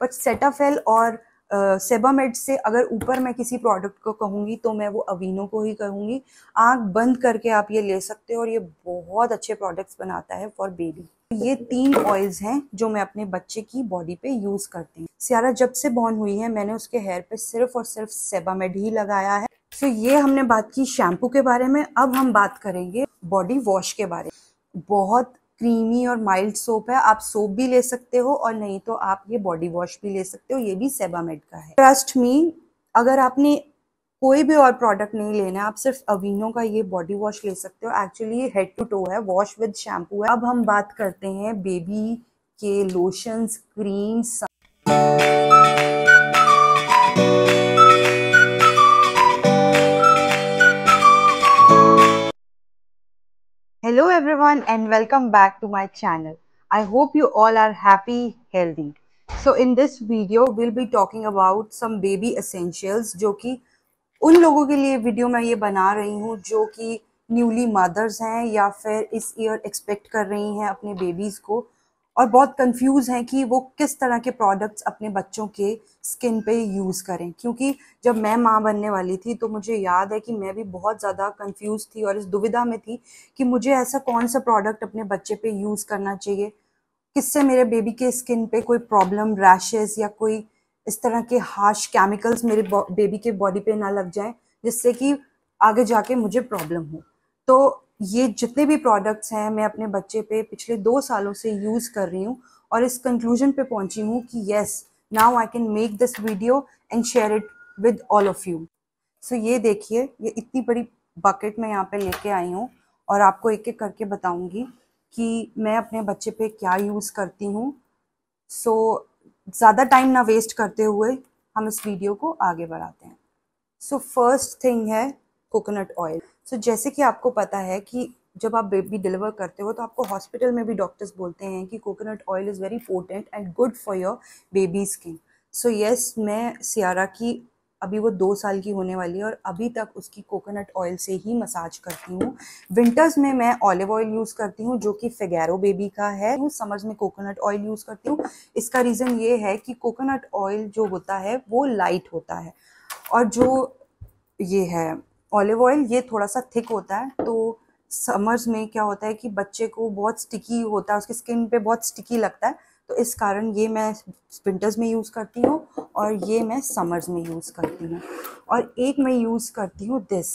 But Cetaphil और Sebamed से अगर ऊपर मैं किसी प्रोडक्ट को कहूँगी तो मैं वो अवीनो को ही कहूँगी। आंख बंद करके आप ये ले सकते हो और ये बहुत अच्छे प्रोडक्ट्स बनाता है फॉर बेबी। ये 3 ऑयल्स हैं जो मैं अपने बच्चे की बॉडी पे यूज करती हूँ। सियारा जब से बॉर्न हुई है मैंने उसके हेयर पे सिर्फ और सिर्फ सेबामेड ही लगाया है। सो ये हमने बात की शैम्पू के बारे में। अब हम बात करेंगे बॉडी वॉश के बारे में। बहुत क्रीमी और माइल्ड सोप है। आप सोप भी ले सकते हो और नहीं तो आप ये बॉडी वॉश भी ले सकते हो। ये भी सेबामेड का है। ट्रस्ट मी, अगर आपने कोई भी और प्रोडक्ट नहीं लेना है, आप सिर्फ अवीनो का ये बॉडी वॉश ले सकते हो। एक्चुअली ये हेड टू टो है, वॉश विद शैम्पू है। अब हम बात करते हैं बेबी के lotions, creams. Hello everyone and welcome back to my channel. I hope you all are happy, healthy. So in this video we'll be talking about some baby essentials जो कि उन लोगों के लिए वीडियो मैं ये बना रही हूँ जो कि न्यूली मदर्स हैं या फिर इस ईयर एक्सपेक्ट कर रही हैं अपने बेबीज को और बहुत कंफ्यूज हैं कि वो किस तरह के प्रोडक्ट्स अपने बच्चों के स्किन पे यूज करें। क्योंकि जब मैं माँ बनने वाली थी तो मुझे याद है कि मैं भी बहुत ज़्यादा कंफ्यूज थी और इस दुविधा में थी कि मुझे ऐसा कौन सा प्रोडक्ट अपने बच्चे पे यूज करना चाहिए किससे मेरे बेबी के स्किन पे कोई प्रॉब्लम, रैशेस या कोई इस तरह के हार्श केमिकल्स मेरे बेबी के बॉडी पे ना लग जाएं जिससे कि आगे जाके मुझे प्रॉब्लम हो। तो ये जितने भी प्रोडक्ट्स हैं मैं अपने बच्चे पे पिछले 2 सालों से यूज कर रही हूँ और इस कंक्लूजन पे पहुंची हूँ कि yes, now I can make this video and share it with all of you. So ये देखिए, ये इतनी बड़ी बकेट मैं यहाँ पे लेके आई हूँ और आपको एक एक करके बताऊंगी कि मैं अपने बच्चे पे क्या यूज करती हूँ। सो ज़्यादा टाइम ना वेस्ट करते हुए हम इस वीडियो को आगे बढ़ाते हैं। सो फर्स्ट थिंग है कोकोनट ऑयल। सो जैसे कि आपको पता है कि जब आप बेबी डिलीवर करते हो तो आपको हॉस्पिटल में भी डॉक्टर्स बोलते हैं कि coconut oil is very potent and good for your baby skin. So yes, मैं सियारा की अभी वो 2 साल की होने वाली है और अभी तक उसकी कोकोनट ऑयल से ही मसाज करती हूँ। विंटर्स में मैं ऑलिव ऑयल यूज़ करती हूँ जो कि फिगैरो बेबी का है। समर्स में कोकोनट ऑयल यूज़ करती हूँ। इसका रीज़न ये है कि कोकोनट ऑयल जो होता है वो लाइट होता है और जो ये है ऑलिव ऑयल ये थोड़ा सा थिक होता है। तो समर्स में क्या होता है कि बच्चे को बहुत स्टिकी होता है, उसकी स्किन पे बहुत स्टिकी लगता है। तो इस कारण ये मैं विंटर्स में यूज़ करती हूँ और ये मैं समर्स में यूज़ करती हूँ। और एक मैं यूज़ करती हूँ दिस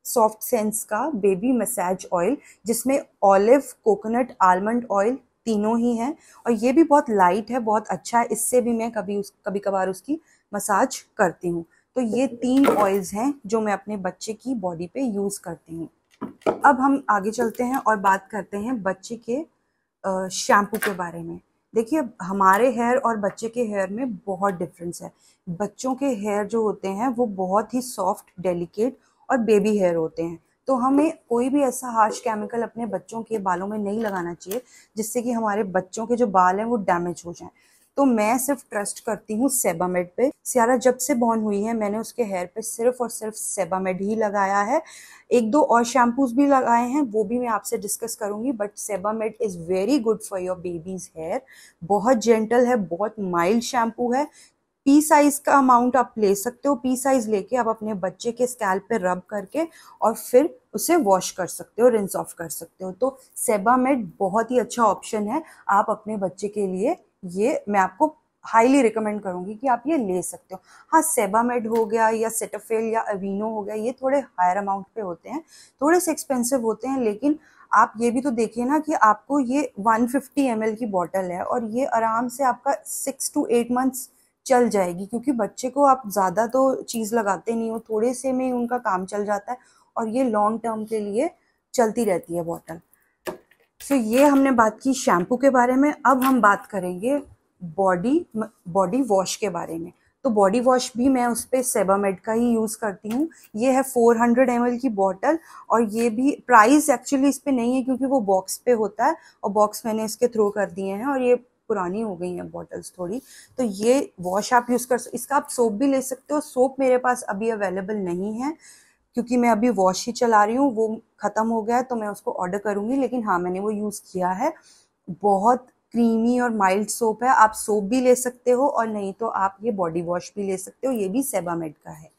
सॉफ्ट सेंस का बेबी मसाज ऑयल जिसमें ऑलिव, कोकोनट, आलमंड ऑयल तीनों ही हैं और ये भी बहुत लाइट है, बहुत अच्छा है। इससे भी मैं कभी कभार उसकी मसाज करती हूँ। तो ये 3 ऑयल्स हैं जो मैं अपने बच्चे की बॉडी पे यूज़ करती हूँ। अब हम आगे चलते हैं और बात करते हैं बच्चे के शैम्पू के बारे में। देखिए, हमारे हेयर और बच्चे के हेयर में बहुत डिफरेंस है। बच्चों के हेयर जो होते हैं वो बहुत ही सॉफ्ट, डेलिकेट और बेबी हेयर होते हैं। तो हमें कोई भी ऐसा हार्श केमिकल अपने बच्चों के बालों में नहीं लगाना चाहिए जिससे कि हमारे बच्चों के जो बाल हैं वो डैमेज हो जाएं। तो मैं सिर्फ ट्रस्ट करती हूँ सेबामेड पे। सियारा जब से बॉर्न हुई है मैंने उसके हेयर पे सिर्फ और सिर्फ सेबामेड ही लगाया है। 1-2 और शैम्पूज भी लगाए हैं, वो भी मैं आपसे डिस्कस करूंगी। But Sebamed is very good for your babies hair. बहुत जेंटल है, बहुत माइल्ड शैम्पू है। पी साइज का अमाउंट आप ले सकते हो। पी साइज लेके आप अपने बच्चे के स्कैल्प पे रब करके और फिर उसे वॉश कर सकते हो, रिंस ऑफ कर सकते हो। तो सेबामेड बहुत ही अच्छा ऑप्शन है आप अपने बच्चे के लिए। ये मैं आपको हाईली रिकमेंड करूंगी कि आप ये ले सकते हो। हाँ, सेबामेड हो गया या सेटाफिल या अवीनो हो गया, ये थोड़े हायर अमाउंट पे होते हैं, थोड़े से एक्सपेंसिव होते हैं। लेकिन आप ये भी तो देखिए ना कि आपको ये 150 ml की बॉटल है और ये आराम से आपका 6 to 8 मंथ्स चल जाएगी। क्योंकि बच्चे को आप ज़्यादा तो चीज़ लगाते नहीं हो, थोड़े से में उनका काम चल जाता है और ये लॉन्ग टर्म के लिए चलती रहती है बॉटल। सो ये हमने बात की शैम्पू के बारे में। अब हम बात करेंगे बॉडी वॉश के बारे में। तो बॉडी वॉश भी मैं उस पर सेबामेड का ही यूज़ करती हूँ। ये है 400 ml की बॉटल और ये भी प्राइस एक्चुअली इस पे नहीं है क्योंकि वो बॉक्स पे होता है और बॉक्स मैंने इसके थ्रो कर दिए हैं और ये पुरानी हो गई हैं बॉटल्स थोड़ी। तो ये वॉश आप यूज़ कर इसका आप सोप भी ले सकते हो। सोप मेरे पास अभी अवेलेबल नहीं है क्योंकि मैं अभी वॉश ही चला रही हूँ, वो ख़त्म हो गया है तो मैं उसको ऑर्डर करूँगी। लेकिन हाँ, मैंने वो यूज़ किया है। बहुत क्रीमी और माइल्ड सोप है। आप सोप भी ले सकते हो और नहीं तो आप ये बॉडी वॉश भी ले सकते हो, ये भी सेबामेड का है।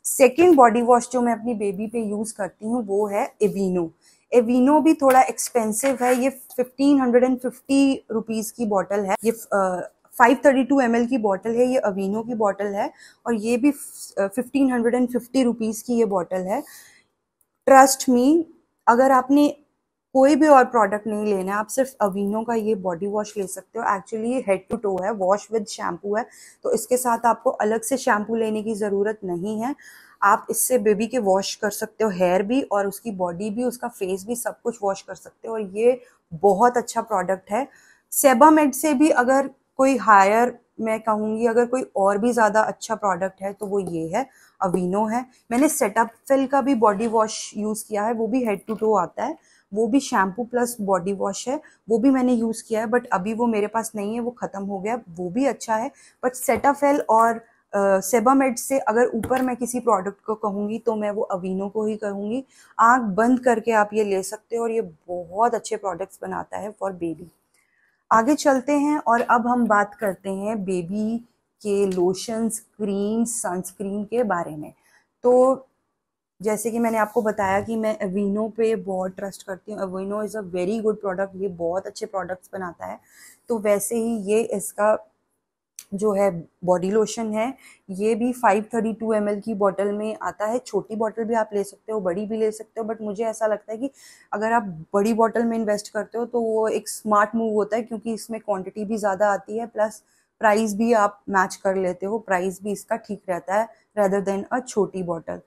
सेकेंड बॉडी वॉश जो मैं अपनी बेबी पे यूज करती हूँ वो है एविनो। एविनो भी थोड़ा एक्सपेंसिव है, ये 1550 रुपीज की बॉटल है। ये 532 ml की बॉटल है, ये अवीनो की बॉटल है और ये भी 1550 रुपीज की ये बॉटल है। ट्रस्ट मी, अगर आपने कोई भी और प्रोडक्ट नहीं लेना है, आप सिर्फ अवीनो का ये बॉडी वॉश ले सकते हो। एक्चुअली ये हेड टू टो है, वॉश विद शैम्पू है, तो इसके साथ आपको अलग से शैम्पू लेने की ज़रूरत नहीं है। आप इससे बेबी के वॉश कर सकते हो, हेयर भी और उसकी बॉडी भी, उसका फेस भी, सब कुछ वॉश कर सकते हो और ये बहुत अच्छा प्रोडक्ट है। सेबामेड से भी अगर कोई हायर, मैं कहूँगी अगर कोई और भी ज़्यादा अच्छा प्रोडक्ट है तो वो ये है, अवीनो है। मैंने सेटाफिल का भी बॉडी वॉश यूज़ किया है, वो भी हेड टू टो आता है, वो भी शैम्पू प्लस बॉडी वॉश है, वो भी मैंने यूज़ किया है, बट अभी वो मेरे पास नहीं है, वो ख़त्म हो गया, वो भी अच्छा है। बट सेटाफिल और सेबामेड से अगर ऊपर मैं किसी प्रोडक्ट को कहूँगी तो मैं वो अवीनो को ही कहूँगी। आँख बंद करके आप ये ले सकते हो और ये बहुत अच्छे प्रोडक्ट्स बनाता है फॉर बेबी। आगे चलते हैं और अब हम बात करते हैं बेबी के लोशंस, क्रीम, सनस्क्रीन के बारे में। तो जैसे कि मैंने आपको बताया कि मैं अवीनो पे बहुत ट्रस्ट करती हूँ। अवीनो is a very good product, ये बहुत अच्छे प्रोडक्ट्स बनाता है। तो वैसे ही ये इसका जो है बॉडी लोशन है, ये भी 532 ml की बॉटल में आता है। छोटी बॉटल भी आप ले सकते हो, बड़ी भी ले सकते हो, बट मुझे ऐसा लगता है कि अगर आप बड़ी बॉटल में इन्वेस्ट करते हो तो वो एक स्मार्ट मूव होता है, क्योंकि इसमें क्वांटिटी भी ज़्यादा आती है, प्लस प्राइस भी आप मैच कर लेते हो, प्राइस भी इसका ठीक रहता है रेदर देन अ छोटी बॉटल।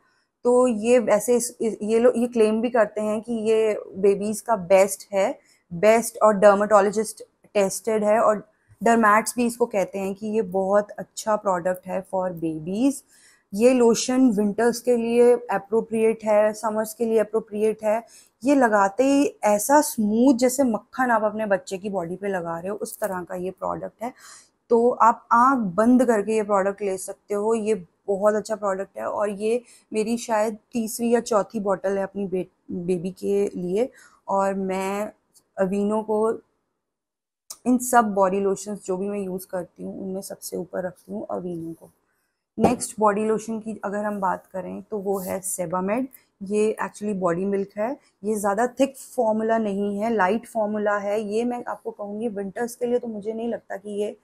तो ये वैसे ये लोग ये क्लेम भी करते हैं कि ये बेबीज़ का बेस्ट है, बेस्ट और डर्माटोलॉजिस्ट टेस्टेड है, और डरमैट्स भी इसको कहते हैं कि ये बहुत अच्छा प्रोडक्ट है फॉर बेबीज़। ये लोशन विंटर्स के लिए अप्रोप्रिएट है, समर्स के लिए अप्रोप्रिएट है। ये लगाते ही ऐसा स्मूथ, जैसे मक्खन आप अपने बच्चे की बॉडी पे लगा रहे हो, उस तरह का ये प्रोडक्ट है। तो आप आंख बंद करके ये प्रोडक्ट ले सकते हो, ये बहुत अच्छा प्रोडक्ट है और ये मेरी शायद तीसरी या चौथी बॉटल है अपनी बेबी के लिए। और मैं अवीनो को इन सब बॉडी लोशंस जो भी मैं यूज़ करती हूँ उनमें सबसे ऊपर रखती हूँ अवीनो को। नेक्स्ट बॉडी लोशन की अगर हम बात करें तो वो है सेबामेड। ये एक्चुअली बॉडी मिल्क है, ये ज़्यादा थिक फॉर्मूला नहीं है, लाइट फॉर्मूला है। ये मैं आपको कहूँगी विंटर्स के लिए तो मुझे नहीं लगता कि ये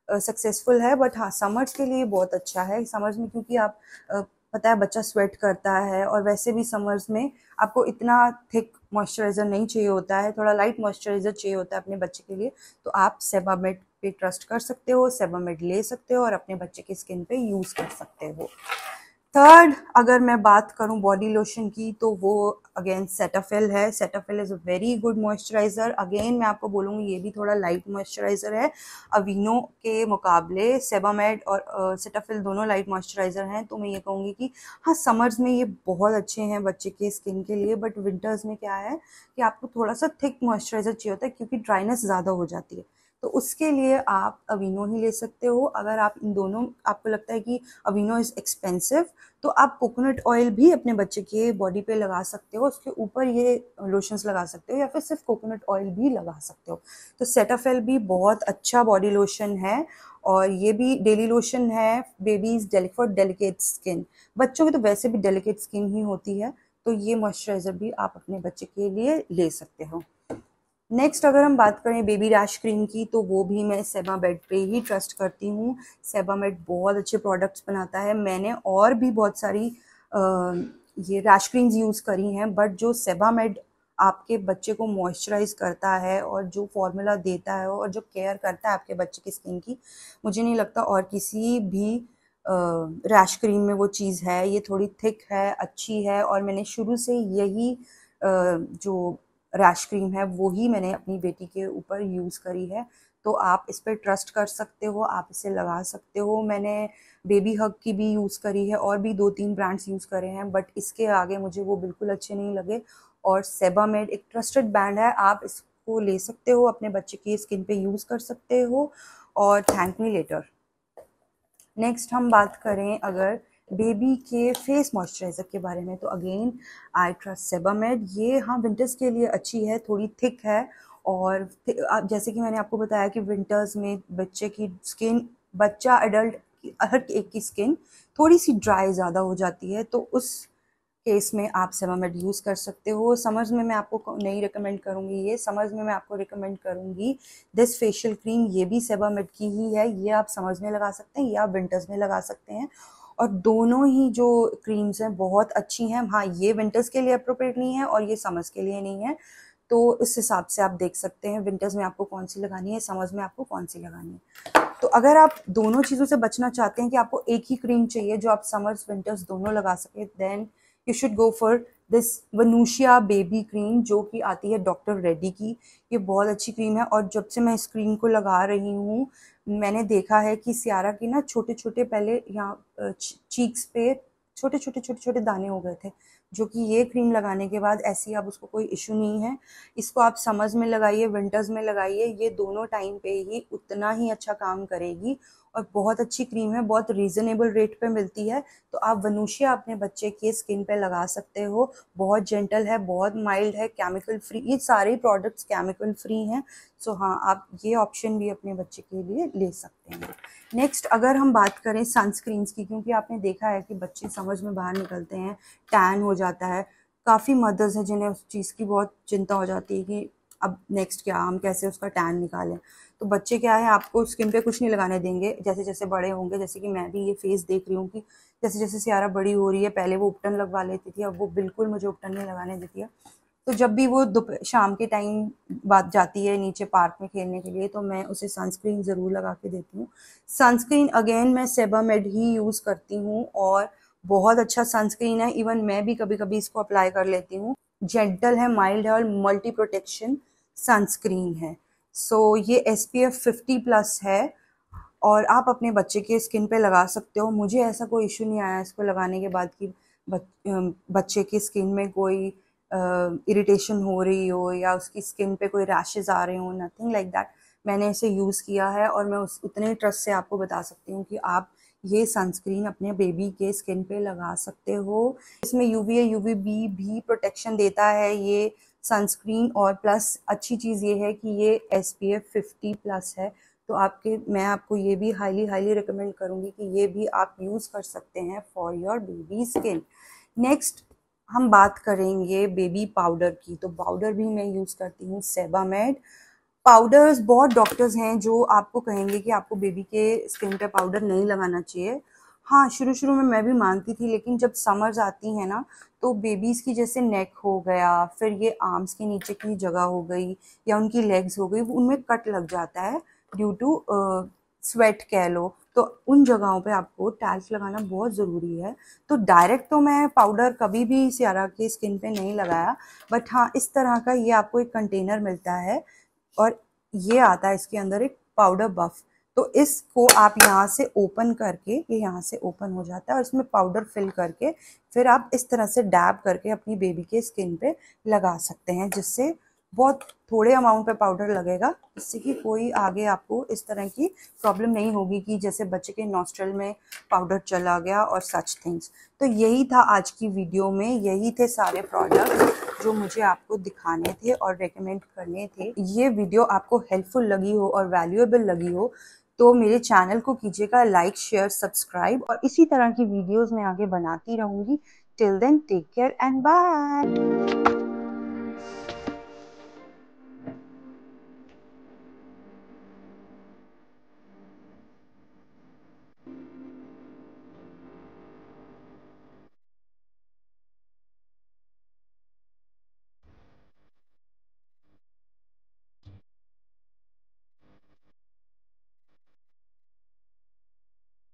सक्सेसफुल है, बट हाँ समर्स के लिए बहुत अच्छा है। समर्स में क्योंकि आप पता है बच्चा स्वेट करता है और वैसे भी समर्स में आपको इतना थिक मॉइस्चराइज़र नहीं चाहिए होता है, थोड़ा लाइट मॉइस्चराइज़र चाहिए होता है अपने बच्चे के लिए। तो आप सेबामेड पे ट्रस्ट कर सकते हो, सेबामेड ले सकते हो और अपने बच्चे की स्किन पे यूज़ कर सकते हो। थर्ड अगर मैं बात करूं बॉडी लोशन की तो वो अगेन सेटाफिल है। Cetaphil is a very good moisturiser. Again मैं आपको बोलूँगी ये भी थोड़ा लाइट मॉइस्चराइज़र है अवीनो के मुकाबले। सेबामेड और सेटाफिल दोनों लाइट मॉइस्चराइज़र हैं, तो मैं ये कहूँगी कि हाँ समर्स में ये बहुत अच्छे हैं बच्चे के स्किन के लिए, बट विंटर्स में क्या है कि आपको थोड़ा सा थिक मॉइस्चराइज़र चाहिए होता है क्योंकि ड्राइनेस ज़्यादा हो जाती है। तो उसके लिए आप अवीनो ही ले सकते हो। अगर आप इन दोनों, आपको लगता है कि अवीनो इज़ एक्सपेंसिव, तो आप कोकोनट ऑयल भी अपने बच्चे के बॉडी पे लगा सकते हो, उसके ऊपर ये लोशंस लगा सकते हो या फिर सिर्फ कोकोनट ऑयल भी लगा सकते हो। तो सेटाफिल भी बहुत अच्छा बॉडी लोशन है और ये भी डेली लोशन है बेबीज फॉर डेलिकेट स्किन। बच्चों की तो वैसे भी डेलिकेट स्किन ही होती है, तो ये मॉइस्चराइज़र भी आप अपने बच्चे के लिए ले सकते हो। नेक्स्ट अगर हम बात करें बेबी रैश क्रीम की तो वो भी मैं सेबामेड पे ही ट्रस्ट करती हूँ। सेबामेड बहुत अच्छे प्रोडक्ट्स बनाता है। मैंने और भी बहुत सारी ये रैश क्रीम्स यूज़ करी हैं, बट जो सेबामेड आपके बच्चे को मॉइस्चराइज करता है और जो फॉर्मूला देता है और जो केयर करता है आपके बच्चे की स्किन की, मुझे नहीं लगता और किसी भी रैश क्रीम में वो चीज़ है। ये थोड़ी थिक है, अच्छी है और मैंने शुरू से यही जो रैश क्रीम है वो ही मैंने अपनी बेटी के ऊपर यूज़ करी है। तो आप इस पर ट्रस्ट कर सकते हो, आप इसे लगा सकते हो। मैंने बेबी हग की भी यूज़ करी है और भी 2-3 ब्रांड्स यूज़ करे हैं, बट इसके आगे मुझे वो बिल्कुल अच्छे नहीं लगे। और सेबामेड एक ट्रस्टेड ब्रांड है, आप इसको ले सकते हो, अपने बच्चे की स्किन पे यूज़ कर सकते हो और थैंक मी लेटर। नेक्स्ट हम बात करें अगर बेबी के फेस मॉइस्चराइज़र के बारे में तो अगेन आई ट्रस्ट सेबामेड। ये हाँ विंटर्स के लिए अच्छी है, थोड़ी थिक है और जैसे कि मैंने आपको बताया कि विंटर्स में बच्चे की स्किन, बच्चा एडल्ट हर एक की स्किन थोड़ी सी ड्राई ज़्यादा हो जाती है, तो उस केस में आप सेबामेड यूज़ कर सकते हो। समर्स में मैं आपको नहीं रिकमेंड करूँगी ये, समर्स में मैं आपको रिकमेंड करूँगी दिस फेशियल क्रीम। ये भी सेबामेड की ही है, ये आप समर्स में लगा सकते हैं, ये आप विंटर्स में लगा सकते हैं। और दोनों ही जो क्रीम्स हैं बहुत अच्छी हैं। हाँ, ये विंटर्स के लिए अप्रोप्रिएट नहीं है और ये समर्स के लिए नहीं है, तो इस हिसाब से आप देख सकते हैं विंटर्स में आपको कौन सी लगानी है, समर्स में आपको कौन सी लगानी है। तो अगर आप दोनों चीज़ों से बचना चाहते हैं कि आपको एक ही क्रीम चाहिए जो आप समर्स विंटर्स दोनों लगा सके, then you should go for this Venusia baby cream, जो कि आती है डॉक्टर रेड्डी की। ये बहुत अच्छी क्रीम है और जब से मैं इस क्रीम को लगा रही हूँ मैंने देखा है कि सियारा की ना छोटे छोटे पहले यहाँ चीक्स पे छोटे छोटे दाने हो गए थे, जो कि ये क्रीम लगाने के बाद ऐसी अब उसको कोई इशू नहीं है। इसको आप समर्स में लगाइए, विंटर्स में लगाइए, ये दोनों टाइम पे ही उतना ही अच्छा काम करेगी और बहुत अच्छी क्रीम है, बहुत रीज़नेबल रेट पे मिलती है। तो आप वनूशिया अपने बच्चे के स्किन पे लगा सकते हो। बहुत जेंटल है, बहुत माइल्ड है, केमिकल फ्री, ये सारे प्रोडक्ट्स केमिकल फ्री हैं। सो हाँ, आप ये ऑप्शन भी अपने बच्चे के लिए ले सकते हैं। नेक्स्ट अगर हम बात करें सनस्क्रीन्स की, क्योंकि आपने देखा है कि बच्चे समझ में बाहर निकलते हैं, टैन हो जाता है। काफ़ी मदर्स हैं जिन्हें उस चीज़ की बहुत चिंता हो जाती है कि अब नेक्स्ट क्या, हम कैसे उसका टैन निकालें। तो बच्चे क्या है, आपको स्किन पे कुछ नहीं लगाने देंगे जैसे जैसे बड़े होंगे। जैसे कि मैं भी ये फेस देख रही हूँ कि जैसे जैसे सियारा बड़ी हो रही है, पहले वो उपटन लगवा लेती थी, अब वो बिल्कुल मुझे उपटन नहीं लगाने देती है। तो जब भी वो शाम के टाइम बाद जाती है नीचे पार्क में खेलने के लिए, तो मैं उसे सनस्क्रीन ज़रूर लगा के देती हूँ। सनस्क्रीन अगेन मैं सेबामेड ही यूज़ करती हूँ और बहुत अच्छा सनस्क्रीन है। इवन मैं भी कभी कभी इसको अप्लाई कर लेती हूँ। जेंटल है, माइल्ड है और मल्टी प्रोटेक्शन सनस्क्रीन है। सो ये SPF 50+ है और आप अपने बच्चे के स्किन पे लगा सकते हो। मुझे ऐसा कोई इशू नहीं आया इसको लगाने के बाद कि बच्चे की स्किन में कोई इरिटेशन हो रही हो या उसकी स्किन पे कोई रैशेज आ रहे हो, नथिंग लाइक दैट। मैंने इसे यूज़ किया है और मैं उतने ट्रस्ट से आपको बता सकती हूँ कि आप ये सनस्क्रीन अपने बेबी के स्किन पे लगा सकते हो। इसमें UVA UVB भी प्रोटेक्शन देता है ये सनस्क्रीन, और प्लस अच्छी चीज़ ये है कि ये SPF 50+ है। तो मैं आपको ये भी हाईली हाईली रिकमेंड करूँगी कि ये भी आप यूज़ कर सकते हैं for your baby skin. Next हम बात करेंगे बेबी पाउडर की। तो पाउडर भी मैं यूज़ करती हूँ सेबामेड। पाउडर्स बहुत डॉक्टर्स हैं जो आपको कहेंगे कि आपको बेबी के स्किन पे पाउडर नहीं लगाना चाहिए। हाँ, शुरू शुरू में मैं भी मानती थी, लेकिन जब समर्स आती है ना, तो बेबीज़ की जैसे नेक हो गया, फिर ये आर्म्स के नीचे की जगह हो गई या उनकी लेग्स हो गई, उनमें कट लग जाता है ड्यू टू स्वेट कह लो। तो उन जगहों पे आपको टैल्क लगाना बहुत ज़रूरी है। तो डायरेक्ट तो मैं पाउडर कभी भी सियारा के स्किन पे नहीं लगाया, बट हाँ, इस तरह का ये आपको एक कंटेनर मिलता है और ये आता है इसके अंदर एक पाउडर बफ। तो इसको आप यहाँ से ओपन करके, ये यहाँ से ओपन हो जाता है और इसमें पाउडर फिल करके फिर आप इस तरह से डैब करके अपनी बेबी के स्किन पे लगा सकते हैं, जिससे बहुत थोड़े अमाउंट पे पाउडर लगेगा, जिससे कि कोई आगे आपको इस तरह की प्रॉब्लम नहीं होगी कि जैसे बच्चे के नॉस्ट्रल में पाउडर चला गया और सच थिंग्स। तो यही था आज की वीडियो में, यही थे सारे प्रोडक्ट्स जो मुझे आपको दिखाने थे और रेकमेंड करने थे। ये वीडियो आपको हेल्पफुल लगी हो और वैल्यूएबल लगी हो तो मेरे चैनल को कीजिएगा लाइक, शेयर, सब्सक्राइब, और इसी तरह की वीडियोस मैं आगे बनाती रहूँगी। Till then take care and bye.